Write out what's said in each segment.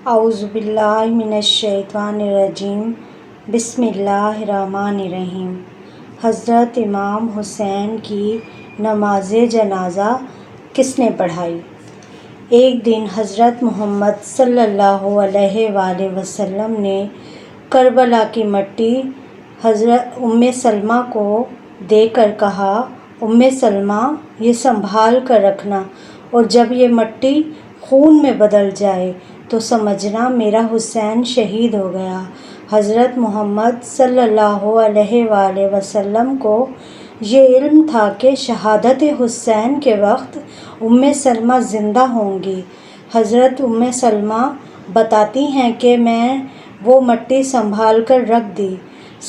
اعوذ باللہ من الشیطان الرجیم، بسم اللہ الرحمن الرحیم۔ حضرت امام حسین کی نماز جنازہ کس نے پڑھائی؟ ایک دن حضرت محمد صلی اللہ علیہ وآلہ وسلم نے کربلا کی مٹی حضرت ام سلمہ کو دے کر کہا، ام سلمہ یہ سنبھال کر رکھنا، اور جب یہ مٹی خون میں بدل جائے تو سمجھنا میرا حسین شہید ہو گیا۔ حضرت محمد صلی اللہ علیہ وآلہ وسلم کو یہ علم تھا کہ شہادت حسین کے وقت ام سلمہ زندہ ہوں گی۔ حضرت ام سلمہ بتاتی ہیں کہ میں وہ مٹی سنبھال کر رکھ دی۔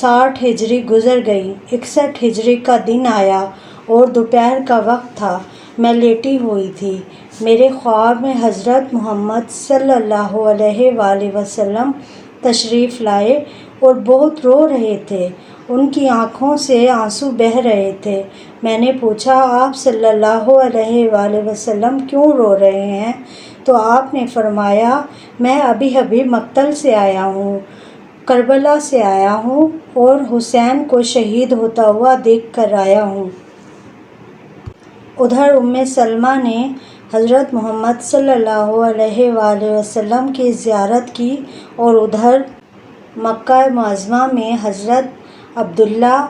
60 ہجری گزر گئی، 61 ہجری کا دن آیا اور دوپہر کا وقت تھا۔ میں لیٹی ہوئی تھی، میرے خواب میں حضرت محمد صلی اللہ علیہ وآلہ وسلم تشریف لائے اور بہت رو رہے تھے، ان کی آنکھوں سے آنسو بہہ رہے تھے۔ میں نے پوچھا، آپ صلی اللہ علیہ وآلہ وسلم کیوں رو رہے ہیں؟ تو آپ نے فرمایا، میں ابھی مقتل سے آیا ہوں، کربلا سے آیا ہوں اور حسین کو شہید ہوتا ہوا دیکھ کر آیا ہوں۔ ادھر ام سلمہ نے حضرت محمد صلی اللہ علیہ وآلہ وسلم کی زیارت کی، اور ادھر مکہ معظمہ میں حضرت عبداللہ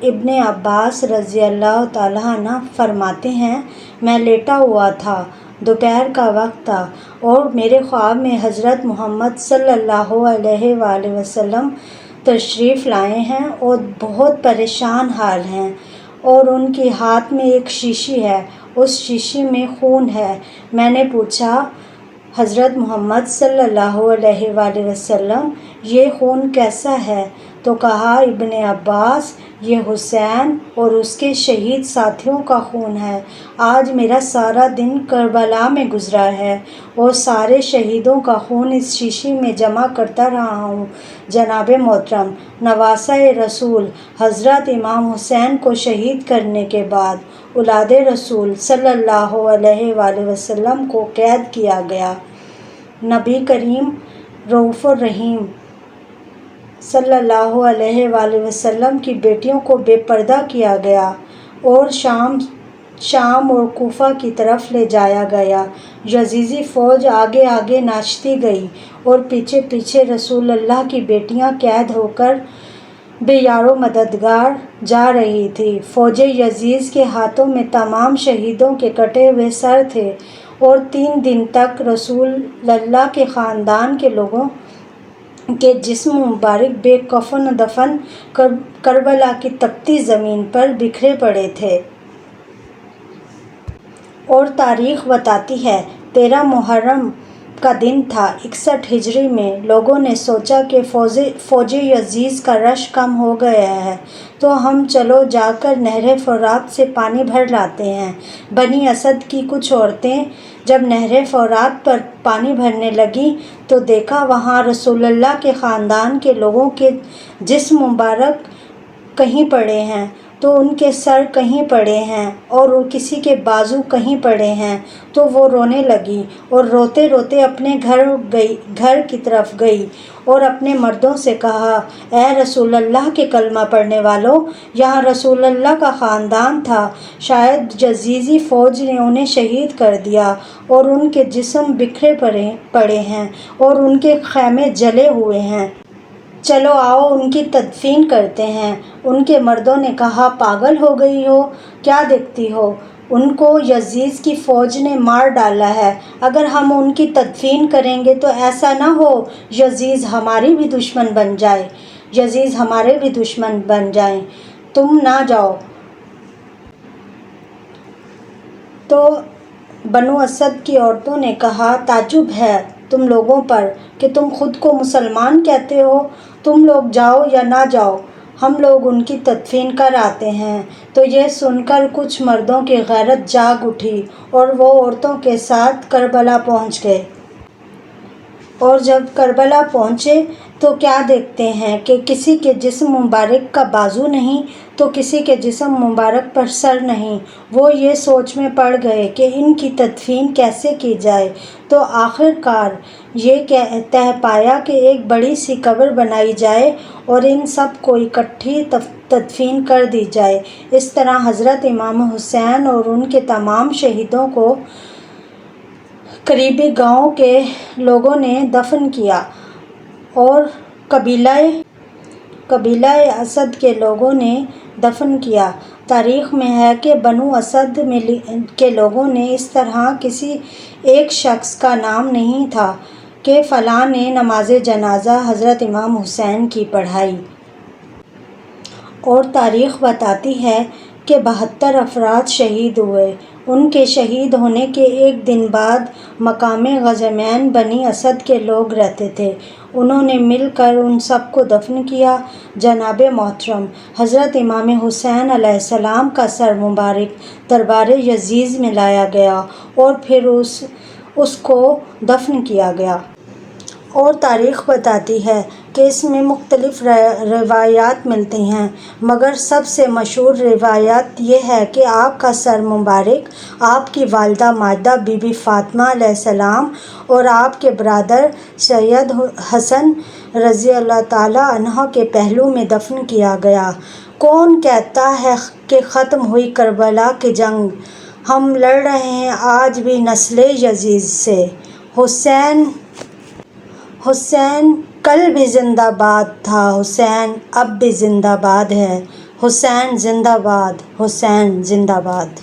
ابن عباس رضی اللہ تعالیٰ عنہ فرماتے ہیں، میں لیٹا ہوا تھا، دوپہر کا وقت تھا اور میرے خواب میں حضرت محمد صلی اللہ علیہ وآلہ وسلم تشریف لائے ہیں اور بہت پریشان حال ہیں، اور ان کے ہاتھ میں ایک شیشی ہے، اس شیشی میں خون ہے۔ میں نے پوچھا، حضرت محمد صلی اللہ علیہ وآلہ وسلم یہ خون کیسا ہے؟ تو کہا، ابن عباس، یہ حسین اور اس کے شہید ساتھیوں کا خون ہے۔ آج میرا سارا دن کربلا میں گزرا ہے اور سارے شہیدوں کا خون اس شیشی میں جمع کرتا رہا ہوں۔ جناب محترم، نواسۂ رسول حضرت امام حسین کو شہید کرنے کے بعد اولاد رسول صلی اللہ علیہ وآلہ وسلم کو قید کیا گیا۔ نبی کریم رؤوف الرحیم صلی اللہ علیہ وآلہ وسلم کی بیٹیوں کو بے پردہ کیا گیا اور شام اور کوفہ کی طرف لے جایا گیا۔ یزیدی فوج آگے آگے ناچتی گئی اور پیچھے پیچھے رسول اللہ کی بیٹیاں قید ہو کر بے یار و مددگار جا رہی تھی۔ فوج یزید کے ہاتھوں میں تمام شہیدوں کے کٹے ہوئے سر تھے، اور 3 دن تک رسول اللہ کے خاندان کے لوگوں کے جسم مبارک بے کفن دفن کربلا کی تپتی زمین پر بکھرے پڑے تھے۔ اور تاریخ بتاتی ہے، 13 محرم کا دن تھا، 61 ہجری میں۔ لوگوں نے سوچا کہ فوج یزید کا رش کم ہو گیا ہے، تو ہم چلو جا کر نہر فرات سے پانی بھر لاتے ہیں۔ بنی اسد کی کچھ عورتیں جب نہر فرات پر پانی بھرنے لگیں تو دیکھا وہاں رسول اللہ کے خاندان کے لوگوں کے جسم مبارک کہیں پڑے ہیں، تو ان کے سر کہیں پڑے ہیں اور کسی کے بازو کہیں پڑے ہیں، تو وہ رونے لگی اور روتے روتے اپنے گھر کی طرف گئی اور اپنے مردوں سے کہا، اے رسول اللہ کے کلمہ پڑھنے والوں، یہاں رسول اللہ کا خاندان تھا، شاید یزیدی فوج نے انہیں شہید کر دیا اور ان کے جسم بکھرے پڑے ہیں اور ان کے خیمے جلے ہوئے ہیں۔ چلو آؤ ان کی تدفین کرتے ہیں۔ ان کے مردوں نے کہا، پاگل ہو گئی ہو، کیا دیکھتی ہو؟ ان کو یزید کی فوج نے مار ڈالا ہے، اگر ہم ان کی تدفین کریں گے تو ایسا نہ ہو یزید ہمارے بھی دشمن بن جائیں، تم نہ جاؤ۔ تو بنو اسد کی عورتوں نے کہا، تعجب ہے تم لوگوں پر کہ تم خود کو مسلمان کہتے ہو، تم لوگ جاؤ یا نہ جاؤ، ہم لوگ ان کی تدفین کر آتے ہیں۔ تو یہ سن کر کچھ مردوں کی غیرت جاگ اٹھی اور وہ عورتوں کے ساتھ کربلا پہنچ گئے۔ اور جب کربلا پہنچے تو کیا دیکھتے ہیں کہ کسی کے جسم مبارک کا بازو نہیں، تو کسی کے جسم مبارک پر سر نہیں۔ وہ یہ سوچ میں پڑ گئے کہ ان کی تدفین کیسے کی جائے، تو آخر کار یہ طے پایا کہ ایک بڑی سی قبر بنائی جائے اور ان سب کو اکٹھی تدفین کر دی جائے۔ اس طرح حضرت امام حسین اور ان کے تمام شہیدوں کو قریبی گاؤں کے لوگوں نے دفن کیا اور قبیلہ اسد کے لوگوں نے دفن کیا۔ تاریخ میں ہے کہ بنو اسد کے لوگوں نے اس طرح کسی ایک شخص کا نام نہیں تھا کہ فلاں نے نماز جنازہ حضرت امام حسین کی پڑھائی۔ اور تاریخ بتاتی ہے کہ 72 افراد شہید ہوئے۔ ان کے شہید ہونے کے ایک دن بعد مقام غزمین بنی اسد کے لوگ رہتے تھے، انہوں نے مل کر ان سب کو دفن کیا۔ جناب محترم، حضرت امام حسین علیہ السلام کا سر مبارک دربار یزید میں لایا گیا اور پھر اس کو دفن کیا گیا۔ اور تاریخ بتاتی ہے کہ اس میں مختلف روایات ملتی ہیں، مگر سب سے مشہور روایت یہ ہے کہ آپ کا سر مبارک آپ کی والدہ ماجدہ بی بی فاطمہ علیہ السلام اور آپ کے برادر سید حسن رضی اللہ تعالیٰ عنہ کے پہلو میں دفن کیا گیا۔ کون کہتا ہے کہ ختم ہوئی کربلا کی جنگ، ہم لڑ رہے ہیں آج بھی نسل یزید سے۔ حسین کل بھی زندہ باد تھا، حسین اب بھی زندہ باد ہے، حسین زندہ باد، حسین زندہ باد۔